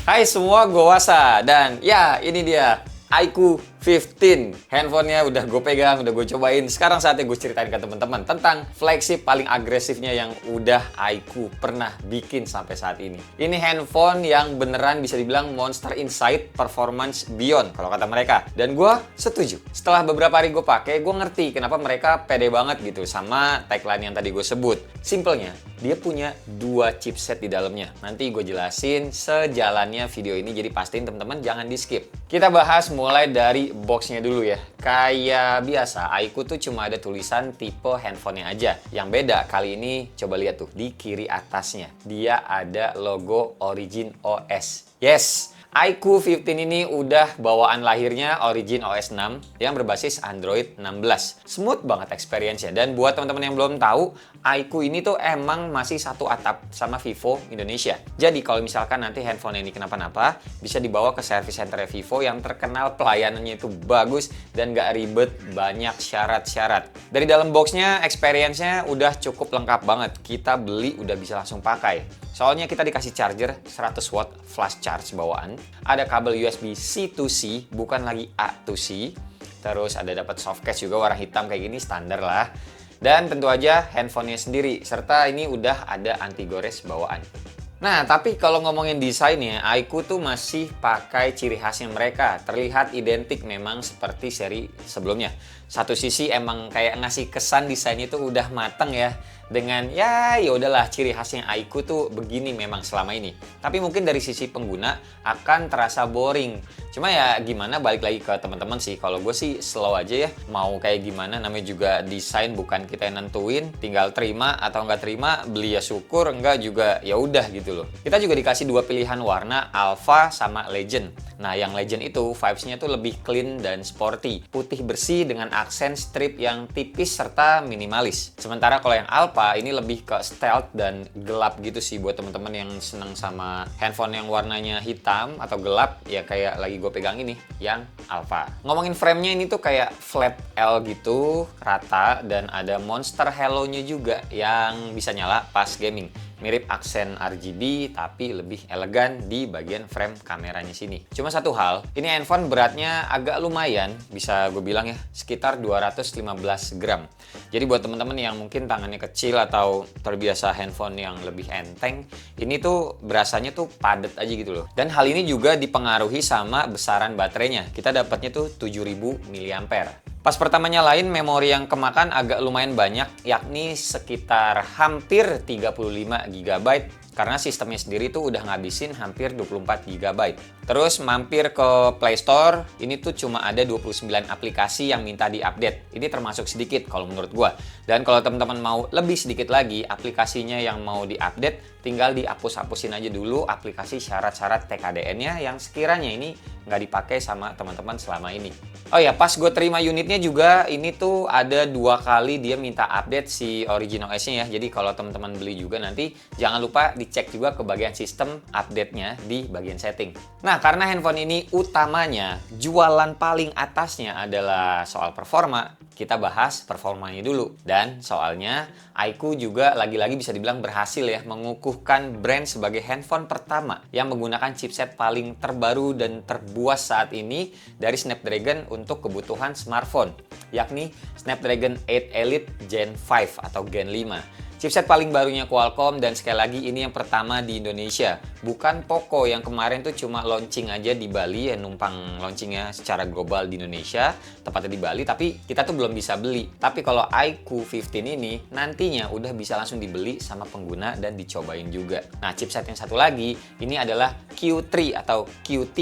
Hai semua, gue Wasa. Dan ya, ini dia iQOO 15. Handphonenya udah gue pegang, udah gue cobain. Sekarang saatnya gue ceritain ke teman-teman tentang flagship paling agresifnya yang udah iQOO pernah bikin sampai saat ini. Ini handphone yang beneran bisa dibilang monster inside performance beyond kalau kata mereka. Dan gue setuju. Setelah beberapa hari gue pakai, gue ngerti kenapa mereka pede banget gitu sama tagline yang tadi gue sebut. Simpelnya, dia punya dua chipset di dalamnya. Nanti gue jelasin sejalannya video ini, jadi pastiin teman-teman jangan di skip. Kita bahas mulai dari boxnya dulu ya. Kayak biasa, iQOO tuh cuma ada tulisan tipe handphonenya aja. Yang beda kali ini, coba lihat tuh di kiri atasnya. Dia ada logo Origin OS. Yes! iQOO 15 ini udah bawaan lahirnya Origin OS 6 yang berbasis Android 16. Smooth banget experience-nya. Dan buat teman-teman yang belum tahu, iQOO ini tuh emang masih satu atap sama Vivo Indonesia. Jadi kalau misalkan nanti handphone ini kenapa-napa, bisa dibawa ke service center Vivo yang terkenal pelayanannya itu bagus dan gak ribet, banyak syarat-syarat. Dari dalam boxnya, experience-nya udah cukup lengkap banget. Kita beli udah bisa langsung pakai. Soalnya kita dikasih charger 100 watt flash charge bawaan. Ada kabel USB C to C, bukan lagi A to C. Terus ada dapat softcase juga warna hitam kayak gini, standar lah. Dan tentu aja handphonenya sendiri, serta ini udah ada anti gores bawaan. Nah, tapi kalau ngomongin desainnya, iQOO tuh masih pakai ciri khasnya mereka. Terlihat identik memang seperti seri sebelumnya. Satu sisi emang kayak ngasih kesan desainnya tuh udah mateng ya. Dengan ya udahlah ciri khasnya iQOO tuh begini memang selama ini. Tapi mungkin dari sisi pengguna akan terasa boring. Cuma ya gimana, balik lagi ke teman-teman sih. Kalau gue sih slow aja ya. Mau kayak gimana, namanya juga desain bukan kita yang nentuin. Tinggal terima atau nggak terima, beli ya syukur, enggak juga ya udah gitu loh. Kita juga dikasih dua pilihan warna, Alpha sama Legend. Nah, yang Legend itu vibes-nya tuh lebih clean dan sporty. Putih bersih dengan aksen strip yang tipis serta minimalis. Sementara kalau yang Alpha ini lebih ke stealth dan gelap gitu sih buat teman-teman yang seneng sama handphone yang warnanya hitam atau gelap, ya kayak lagi gue pegang ini, yang Alpha. Ngomongin frame-nya, ini tuh kayak flat L gitu, rata, dan ada monster halo-nya juga yang bisa nyala pas gaming. Mirip aksen RGB tapi lebih elegan di bagian frame kameranya sini. Cuma satu hal, ini handphone beratnya agak lumayan, bisa gue bilang ya, sekitar 215 gram. Jadi buat teman-teman yang mungkin tangannya kecil atau terbiasa handphone yang lebih enteng, ini tuh berasanya tuh padat aja gitu loh. Dan hal ini juga dipengaruhi sama besaran baterainya. Kita dapatnya tuh 7000 mAh. Pas pertama nyalain, memori yang kemakan agak lumayan banyak, yakni sekitar hampir 35 GB. Karena sistemnya sendiri tuh udah ngabisin hampir 24 GB. Terus mampir ke Play Store, ini tuh cuma ada 29 aplikasi yang minta diupdate. Ini termasuk sedikit kalau menurut gua. Dan kalau teman-teman mau lebih sedikit lagi, aplikasinya yang mau diupdate, tinggal dihapus-hapusin aja dulu aplikasi syarat-syarat TKDN-nya yang sekiranya ini nggak dipakai sama teman-teman selama ini. Oh ya, pas gue terima unitnya juga, ini tuh ada 2 kali dia minta update si Origin OS-nya ya. Jadi kalau teman-teman beli juga nanti, jangan lupa dicek juga ke bagian sistem update-nya di bagian setting. Nah, karena handphone ini utamanya jualan paling atasnya adalah soal performa, kita bahas performanya dulu. Dan soalnya iQOO juga lagi-lagi bisa dibilang berhasil ya mengukuhkan brand sebagai handphone pertama yang menggunakan chipset paling terbaru dan terbuas saat ini dari Snapdragon untuk kebutuhan smartphone, yakni Snapdragon 8 Elite Gen 5 atau Gen 5. Chipset paling barunya Qualcomm, dan sekali lagi ini yang pertama di Indonesia. Bukan Poco yang kemarin tuh cuma launching aja di Bali, ya numpang launchingnya secara global di Indonesia, tepatnya di Bali, tapi kita tuh belum bisa beli. Tapi kalau iQOO 15 ini nantinya udah bisa langsung dibeli sama pengguna dan dicobain juga. Nah, chipset yang satu lagi ini adalah Q3 atau Q3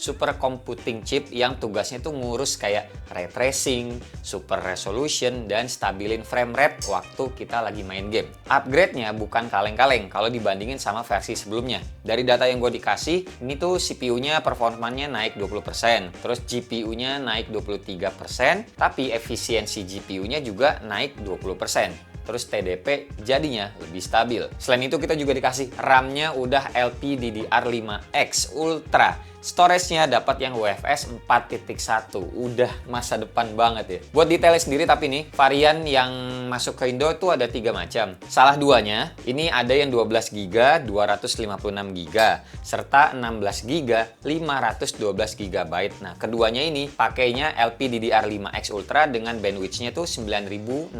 Super Computing Chip yang tugasnya tuh ngurus kayak ray tracing, super resolution, dan stabilin frame rate waktu kita lagi main game. Upgrade-nya bukan kaleng-kaleng kalau dibandingin sama versi sebelumnya. Dari data yang gue dikasih, ini tuh CPU-nya performanya naik 20%, terus GPU-nya naik 23%, tapi efisiensi GPU-nya juga naik 20%. terus TDP jadinya lebih stabil. Selain itu kita juga dikasih RAM-nya udah LPDDR5X Ultra. Storage-nya dapat yang UFS 4.1. Udah masa depan banget ya. Buat detailnya sendiri tapi nih, varian yang masuk ke Indo itu ada 3 macam. Salah duanya, ini ada yang 12GB, 256GB, serta 16GB, 512GB. Nah, keduanya ini pakainya LPDDR5X Ultra dengan bandwidth-nya tuh 9600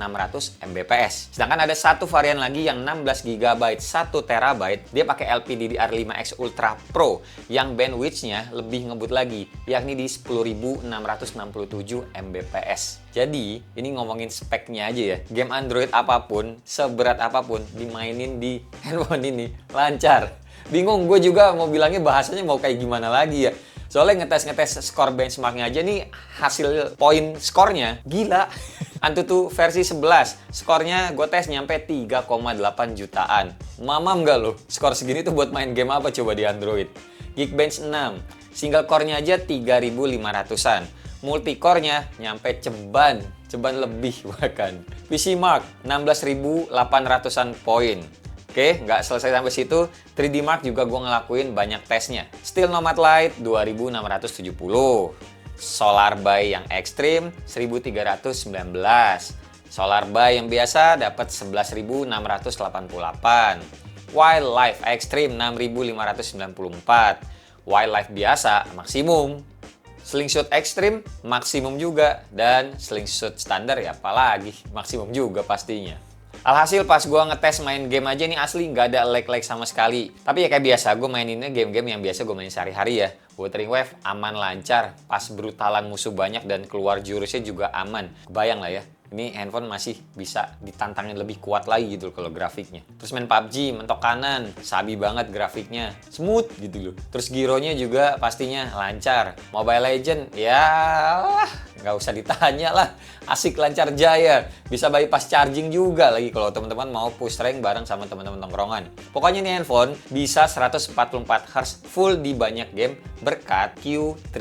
Mbps. Sedangkan ada satu varian lagi yang 16GB, 1TB, dia pakai LPDDR5X Ultra Pro yang bandwidth-nya lebih ngebut lagi, yakni di 10.667 Mbps. Jadi, ini ngomongin speknya aja ya. Game Android apapun, seberat apapun, dimainin di handphone ini lancar. Bingung gue juga mau bilangnya bahasanya mau kayak gimana lagi ya. Soalnya ngetes skor benchmarknya aja nih, hasil poin skornya gila. Antutu versi 11, skornya gue tes nyampe 3,8 jutaan. Mamam gak lo? Skor segini tuh buat main game apa coba di Android? Geekbench 6, single core-nya aja 3.500-an. Multicore-nya nyampe ceban lebih bahkan. PC Mark 16.800-an poin. Oke, nggak selesai sampai situ, 3D Mark juga gue ngelakuin banyak tesnya. Steel Nomad Lite 2.670. Solar Buy yang ekstrim 1.319. Solar Buy yang biasa dapat 11.688. Wildlife Extreme 6.594. Wildlife biasa maksimum. Slingshot Extreme maksimum juga. Dan Slingshot standar ya apalagi maksimum juga pastinya. Alhasil pas gue ngetes main game aja nih asli nggak ada lag-lag sama sekali. Tapi ya kayak biasa gue maininnya game-game yang biasa gue main sehari-hari ya. Wuthering Wave aman lancar, pas brutalan musuh banyak dan keluar jurusnya juga aman. Kebayang lah ya, ini handphone masih bisa ditantangin lebih kuat lagi gitu loh kalau grafiknya. Terus main PUBG, mentok kanan, sabi banget grafiknya, smooth gitu loh. Terus gironya juga pastinya lancar. Mobile Legend, ya nggak usah ditanya lah, asik lancar jaya. Bisa bypass charging juga lagi kalau teman-teman mau push rank bareng sama teman-teman tongkrongan. Pokoknya nih handphone bisa 144Hz full di banyak game berkat Q3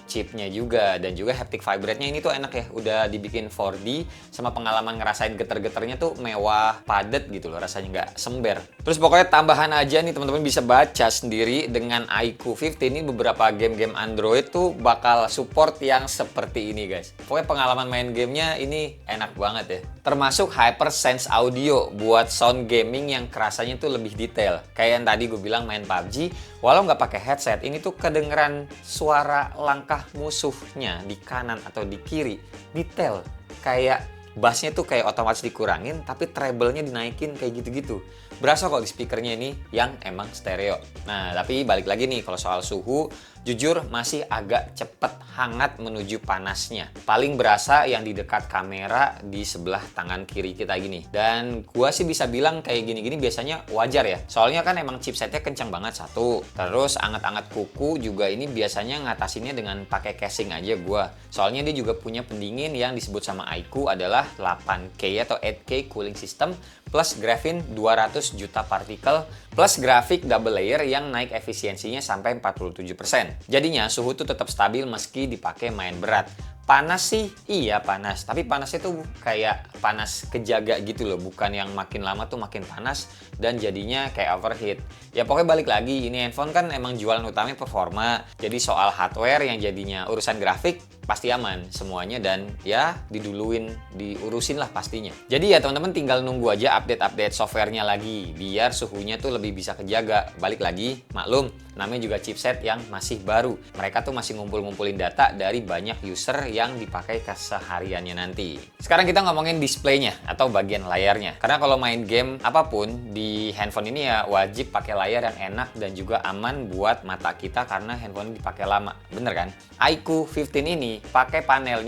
chipnya juga. Dan juga haptic vibrate-nya ini tuh enak ya, udah dibikin 4D sama pengalaman ngerasain geter-geternya tuh mewah, padat gitu loh, rasanya nggak sember. Terus pokoknya tambahan aja nih teman-teman bisa baca sendiri dengan iQOO 15 ini beberapa game-game Android tuh bakal support yang seperti ini guys. Pokoknya pengalaman main gamenya ini enak banget ya. Termasuk HyperSense Audio buat sound gaming yang kerasanya tuh lebih detail. Kayak yang tadi gue bilang main PUBG, walau nggak pakai headset, ini tuh kedengeran suara langkah musuhnya di kanan atau di kiri. Detail. Kayak bassnya tuh kayak otomatis dikurangin, tapi treble-nya dinaikin kayak gitu-gitu. Berasa kok di speakernya ini yang emang stereo. Nah, tapi balik lagi nih kalau soal suhu, jujur masih agak cepet hangat menuju panasnya. Paling berasa yang di dekat kamera di sebelah tangan kiri kita gini. Dan gua sih bisa bilang kayak gini-gini biasanya wajar ya. Soalnya kan emang chipsetnya kencang banget satu. Terus anget-anget kuku juga ini biasanya ngatasinnya dengan pakai casing aja gua. Soalnya dia juga punya pendingin yang disebut sama iQOO adalah 8K atau 8K cooling system plus graphene 200 juta partikel plus grafik double layer yang naik efisiensinya sampai 47%. Jadinya suhu tuh tetap stabil meski dipakai main berat. Panas sih, iya panas. Tapi panasnya tuh kayak panas kejaga gitu loh. Bukan yang makin lama tuh makin panas dan jadinya kayak overheat. Ya pokoknya balik lagi, ini handphone kan emang jualan utamanya performa. Jadi soal hardware yang jadinya urusan grafik pasti aman semuanya dan ya diurusin lah pastinya. Jadi ya teman-teman tinggal nunggu aja update-update softwarenya lagi. Biar suhunya tuh lebih bisa kejaga. Balik lagi, maklum, namanya juga chipset yang masih baru. Mereka tuh masih ngumpul-ngumpulin data dari banyak user yang dipakai kesehariannya nanti. Sekarang kita ngomongin displaynya atau bagian layarnya. Karena kalau main game apapun di handphone ini ya wajib pakai layar yang enak dan juga aman buat mata kita karena handphone ini dipakai lama. Bener kan? iQOO 15 ini pakai panel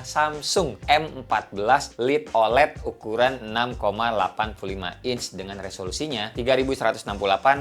Samsung M14 LED OLED ukuran 6,85 inch dengan resolusinya 3168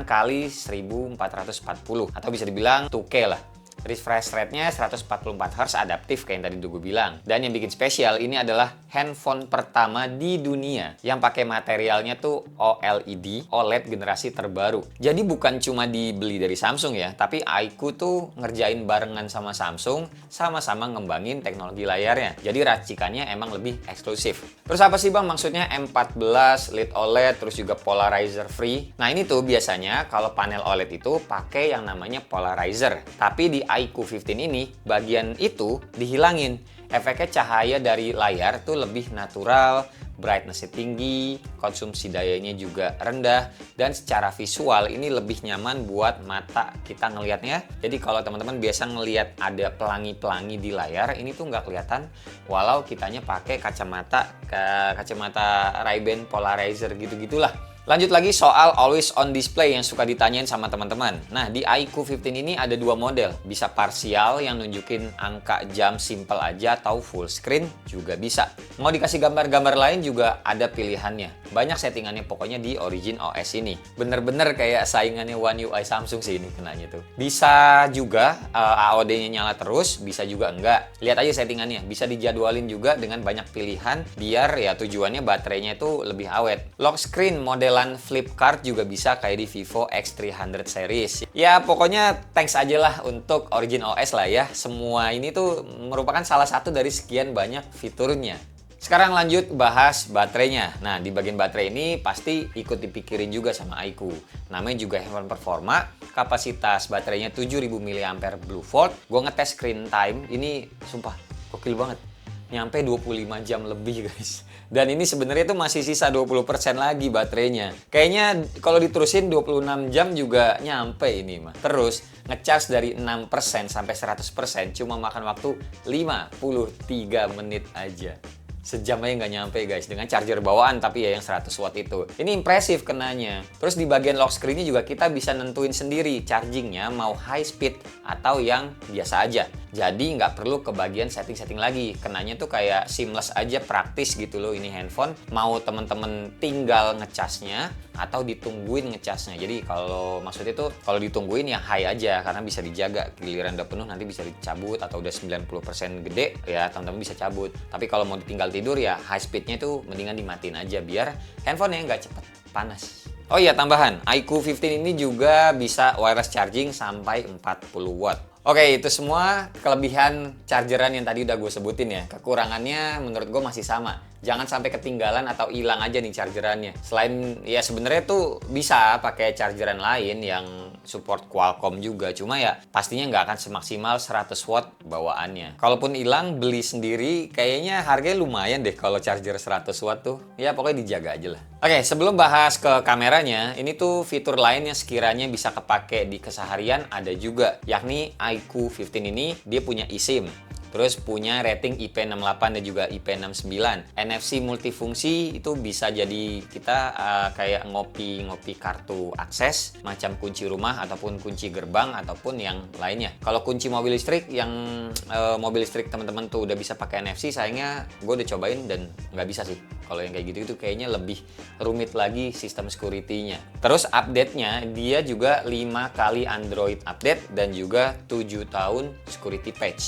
x 1440 atau bisa dibilang 2K lah. Refresh rate-nya 144 Hz adaptif kayak yang tadi gue bilang. Dan yang bikin spesial ini adalah handphone pertama di dunia yang pakai materialnya tuh OLED, OLED generasi terbaru. Jadi bukan cuma dibeli dari Samsung ya, tapi iQOO tuh ngerjain barengan sama Samsung, sama-sama ngembangin teknologi layarnya. Jadi racikannya emang lebih eksklusif. Terus apa sih bang maksudnya M14, LED OLED, terus juga polarizer free? Nah ini tuh biasanya kalau panel OLED itu pakai yang namanya polarizer. Tapi di iQOO 15 ini bagian itu dihilangin. Efeknya cahaya dari layar tuh lebih natural, brightness-nya tinggi, konsumsi dayanya juga rendah, dan secara visual ini lebih nyaman buat mata kita ngelihatnya. Jadi kalau teman-teman biasa ngelihat ada pelangi-pelangi di layar, ini tuh nggak kelihatan walau kitanya pakai kacamata Ray-Ban polarizer gitu-gitulah. Lanjut lagi soal always on display yang suka ditanyain sama teman-teman. Nah, di iQOO 15 ini ada dua model. Bisa parsial yang nunjukin angka jam simple aja atau full screen juga bisa. Mau dikasih gambar-gambar lain juga ada pilihannya. Banyak settingannya pokoknya di Origin OS ini. Bener-bener kayak saingannya One UI Samsung sih ini kenanya tuh. Bisa juga AOD-nya nyala terus, bisa juga enggak. Lihat aja settingannya. Bisa dijadwalin juga dengan banyak pilihan biar ya tujuannya baterainya itu lebih awet. Lock screen model flip card juga bisa kayak di Vivo X300 series. Ya pokoknya thanks aja lah untuk Origin OS lah ya. Semua ini tuh merupakan salah satu dari sekian banyak fiturnya. Sekarang lanjut bahas baterainya. Nah di bagian baterai ini pasti ikut dipikirin juga sama iQOO. Namanya juga handphone performa. Kapasitas baterainya 7000 mAh Bluefold. Gue ngetes screen time ini sumpah gokil banget. Nyampe 25 jam lebih guys. Dan ini sebenarnya tuh masih sisa 20% lagi baterainya. Kayaknya kalau diterusin 26 jam juga nyampe ini mah. Terus ngecharge dari 6% sampai 100% cuma makan waktu 53 menit aja. Sejam aja nggak nyampe guys, dengan charger bawaan tapi ya yang 100 watt itu. Ini impresif kenanya. Terus di bagian lock screen-nya juga kita bisa nentuin sendiri chargingnya mau high speed atau yang biasa aja. Jadi nggak perlu ke bagian setting-setting lagi. Kenanya tuh kayak seamless aja, praktis gitu loh ini handphone. Mau temen-temen tinggal ngecasnya atau ditungguin ngecasnya. Jadi kalau maksudnya tuh kalau ditungguin ya high aja karena bisa dijaga. Giliran udah penuh nanti bisa dicabut atau udah 90% gede ya teman-teman bisa cabut. Tapi kalau mau ditinggal tidur ya high speednya itu mendingan dimatiin aja biar handphonenya nggak cepet panas. Oh iya tambahan, iQOO 15 ini juga bisa wireless charging sampai 40 watt. Oke, itu semua kelebihan chargeran yang tadi udah gue sebutin ya. Kekurangannya menurut gue masih sama. Jangan sampai ketinggalan atau hilang aja nih chargerannya. Selain ya sebenarnya tuh bisa pakai chargeran lain yang support Qualcomm juga. Cuma ya pastinya nggak akan semaksimal 100 watt bawaannya. Kalaupun hilang beli sendiri kayaknya harganya lumayan deh kalau charger 100 watt tuh. Ya pokoknya dijaga aja lah. Oke, sebelum bahas ke kameranya, ini tuh fitur lain yang sekiranya bisa kepake di keseharian ada juga. Yakni iQOO 15 ini dia punya eSIM. Terus punya rating IP68 dan juga IP69. NFC multifungsi itu bisa jadi kita kayak ngopi kartu akses, macam kunci rumah ataupun kunci gerbang ataupun yang lainnya. Kalau kunci mobil listrik yang mobil listrik teman-teman tuh udah bisa pakai NFC, sayangnya gue udah cobain dan nggak bisa sih. Kalau yang kayak gitu itu kayaknya lebih rumit lagi sistem security-nya. Terus update-nya dia juga 5 kali Android update dan juga 7 tahun security patch.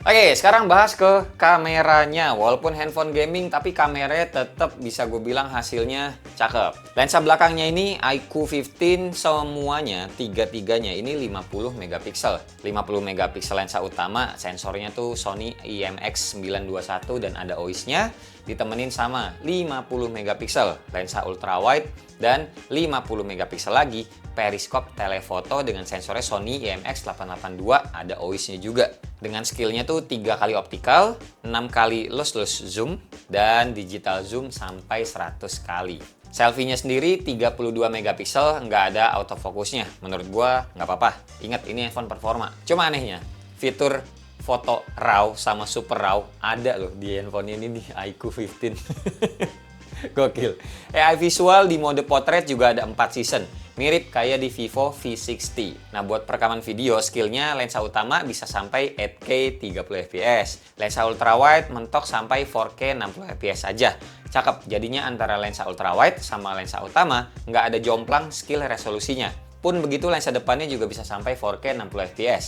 Oke, sekarang bahas ke kameranya. Walaupun handphone gaming, tapi kameranya tetap bisa gue bilang hasilnya cakep. Lensa belakangnya ini iQOO 15 semuanya, tiga-tiganya ini 50 megapiksel. 50 megapiksel lensa utama, sensornya tuh Sony IMX921 dan ada OIS-nya. Ditemenin sama 50 megapiksel lensa ultrawide dan 50 megapiksel lagi periskop telefoto dengan sensornya Sony IMX882, ada OIS-nya juga. Dengan skillnya tuh 3 kali optical, 6 kali lossless zoom, dan digital zoom sampai 100 kali. Selfie-nya sendiri 32 megapiksel, nggak ada autofocusnya. Menurut gua nggak apa-apa. Ingat ini handphone performa. Cuma anehnya, fitur foto RAW sama super RAW ada loh di handphone ini di iQOO 15. Gokil. AI visual di mode portrait juga ada 4 season. Mirip kayak di Vivo V60. Nah, buat perekaman video, skillnya lensa utama bisa sampai 8K 30 fps. Lensa ultrawide mentok sampai 4K 60 fps aja. Cakep, jadinya antara lensa ultrawide sama lensa utama nggak ada jomplang skill resolusinya. Pun begitu lensa depannya juga bisa sampai 4K 60 fps.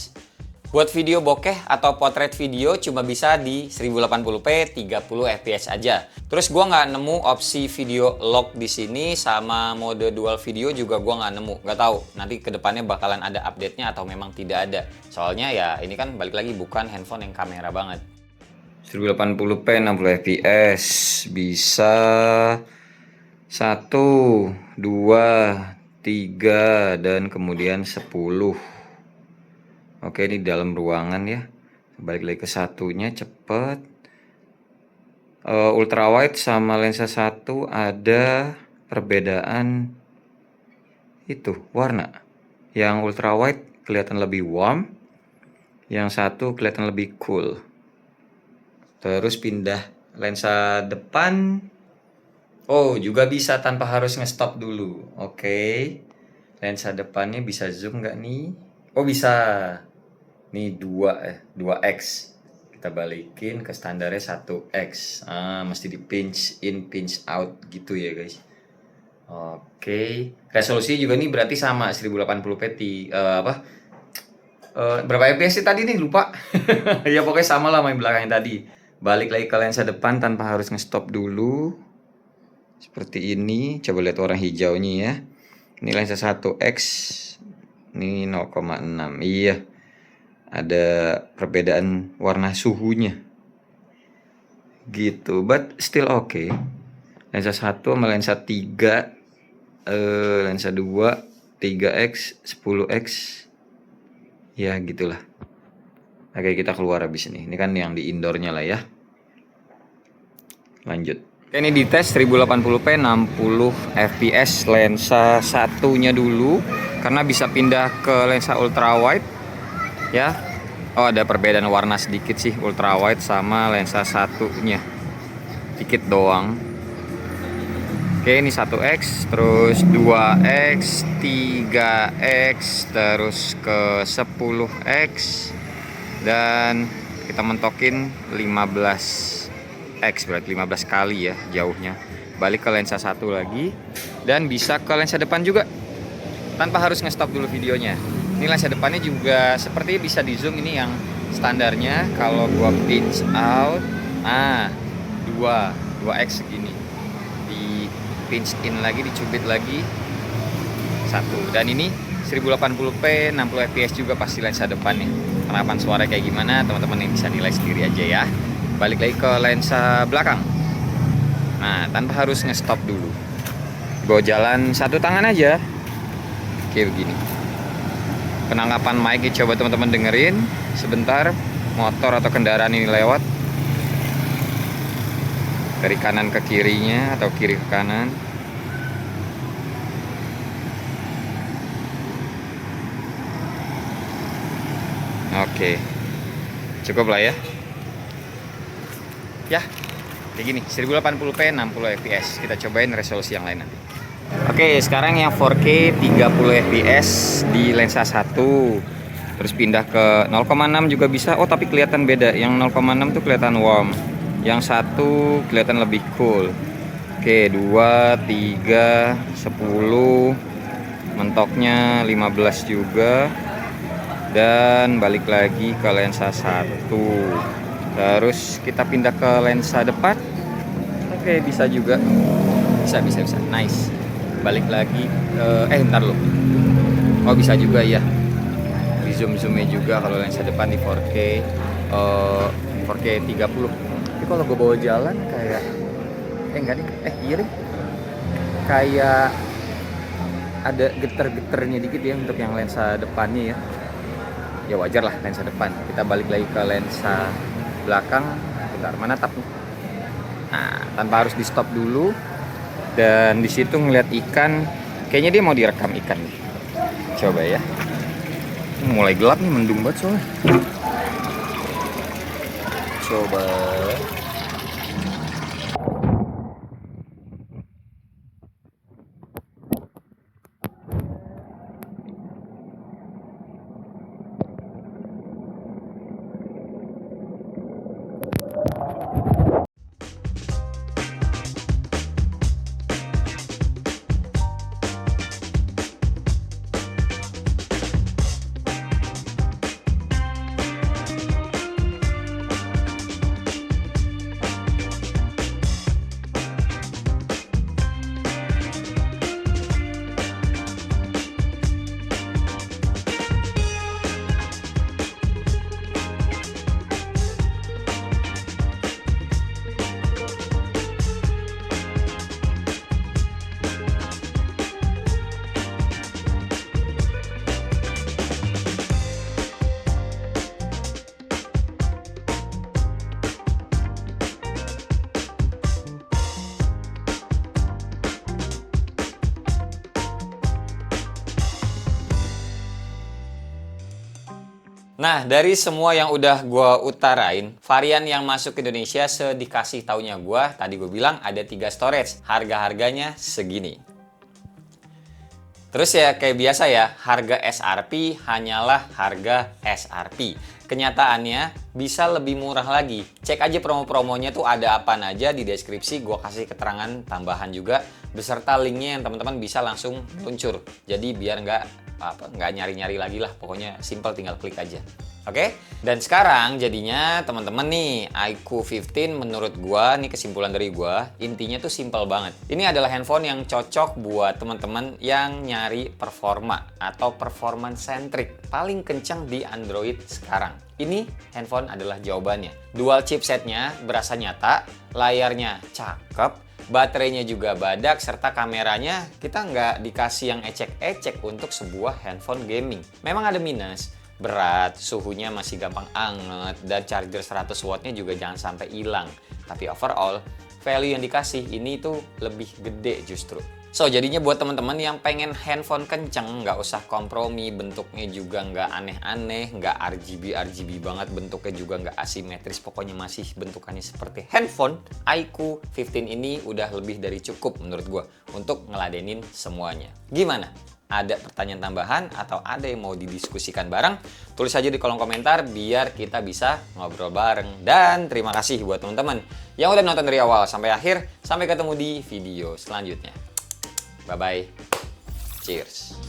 Buat video bokeh atau potret video cuma bisa di 1080p 30 fps aja. Terus gua nggak nemu opsi video lock di sini, sama mode dual video juga gua nggak nemu. Nggak tahu nanti kedepannya bakalan ada update-nya atau memang tidak ada. Soalnya ya ini kan balik lagi bukan handphone yang kamera banget. 1080p 60 fps bisa 1, 2, 3 dan kemudian 10. Oke, ini dalam ruangan ya. Balik lagi ke satunya cepet. Ultrawide sama lensa 1 ada perbedaan itu warna. Yang ultrawide kelihatan lebih warm, yang satu kelihatan lebih cool. Terus pindah lensa depan. Oh, juga bisa tanpa harus nge-stop dulu. Oke. Lensa depannya bisa zoom nggak nih? Oh, bisa. Nih 2x. Kita balikin ke standarnya 1x. Mesti di pinch in, pinch out gitu ya, guys. Oke. Resolusi juga nih berarti sama 1080p berapa fps sih tadi nih? Lupa. Ya pokoknya sama lah main belakangnya tadi. Balik lagi ke lensa depan tanpa harus nge-stop dulu. Seperti ini. Coba lihat warna hijaunya ya. Ini lensa 1x. Ini 0,6. Iya. Ada perbedaan warna suhunya gitu, but still okay. Lensa 1 sama lensa 3, lensa 2 3x 10x ya gitulah. Oke, kita keluar habis ini kan yang di indoornya lah ya. Lanjut. Oke, ini dites 1080p 60 fps lensa satunya dulu karena bisa pindah ke lensa ultrawide ya. Oh, ada perbedaan warna sedikit sih ultrawide sama lensa satunya, dikit doang. Oke, ini 1x, terus 2x, 3x, terus ke 10x, dan kita mentokin 15x, berarti 15 kali ya jauhnya. Balik ke lensa satu lagi dan bisa ke lensa depan juga tanpa harus nge-stop dulu videonya. Ini lensa depannya juga seperti bisa di zoom, ini yang standarnya. Kalau gua pinch out, 2x segini. Di pinch in lagi, dicubit lagi 1. Dan ini 1080p 60 fps juga pasti lensa depannya. Penerapan suara kayak gimana teman-teman yang bisa nilai sendiri aja ya. Balik lagi ke lensa belakang. Nah, tanpa harus nge-stop dulu. Gua jalan satu tangan aja. Kayak begini. Penangkapan mic coba teman-teman dengerin sebentar, motor atau kendaraan ini lewat dari kanan ke kirinya atau kiri ke kanan. Oke, cukup lah ya. Ya, kayak gini 1080p 60 fps. Kita cobain resolusi yang lain nanti. Oke, sekarang yang 4K 30 fps di lensa 1. Terus pindah ke 0,6 juga bisa. Oh, tapi kelihatan beda. Yang 0,6 tuh kelihatan warm. Yang 1 kelihatan lebih cool. Oke, 2, 3, 10. Mentoknya 15 juga. Dan balik lagi ke lensa 1. Terus kita pindah ke lensa depan. Oke, bisa juga. Bisa. Nice. Balik lagi bentar loh. Oh, bisa juga ya di zoomnya juga kalau lensa depan di 4K 30. Tapi kalau gue bawa jalan kayak enggak nih, iya deh, kayak ada geter-geternya dikit ya untuk yang lensa depannya ya. Ya wajar lah lensa depan. Kita balik lagi ke lensa belakang. Bentar, mana tab nih? Nah, tanpa harus di stop dulu. Dan di situ ngeliat ikan, kayaknya dia mau direkam ikan nih. Coba ya. Mulai gelap nih, mendung banget soalnya. Coba. Nah, dari semua yang udah gua utarain, varian yang masuk ke Indonesia sedikasih taunya gua, tadi gue bilang ada 3 storage. Harga-harganya segini. Terus ya kayak biasa ya, harga SRP hanyalah harga SRP. Kenyataannya bisa lebih murah lagi. Cek aja promo-promonya tuh ada apa aja di deskripsi, gua kasih keterangan tambahan juga beserta linknya yang teman-teman bisa langsung luncur. Jadi biar nggak nyari-nyari lagi lah, pokoknya simple tinggal klik aja. Oke? Dan sekarang jadinya teman-teman nih, iQOO 15 menurut gua, nih kesimpulan dari gua, intinya tuh simple banget. Ini adalah handphone yang cocok buat teman-teman yang nyari performa atau performance centric, paling kencang di Android sekarang. Ini handphone adalah jawabannya. Dual chipsetnya berasa nyata, layarnya cakep, baterainya juga badak, serta kameranya kita nggak dikasih yang ecek-ecek untuk sebuah handphone gaming. Memang ada minus, berat, suhunya masih gampang anget, dan charger 100 wattnya juga jangan sampai hilang. Tapi overall, value yang dikasih ini tuh lebih gede justru. So, jadinya buat teman-teman yang pengen handphone kenceng, nggak usah kompromi, bentuknya juga nggak aneh-aneh, nggak RGB banget, bentuknya juga nggak asimetris, pokoknya masih bentukannya seperti handphone, iQOO 15 ini udah lebih dari cukup menurut gue untuk ngeladenin semuanya. Gimana? Ada pertanyaan tambahan atau ada yang mau didiskusikan bareng? Tulis aja di kolom komentar biar kita bisa ngobrol bareng. Dan terima kasih buat teman-teman yang udah nonton dari awal sampai akhir. Sampai ketemu di video selanjutnya. Bye-bye. Cheers.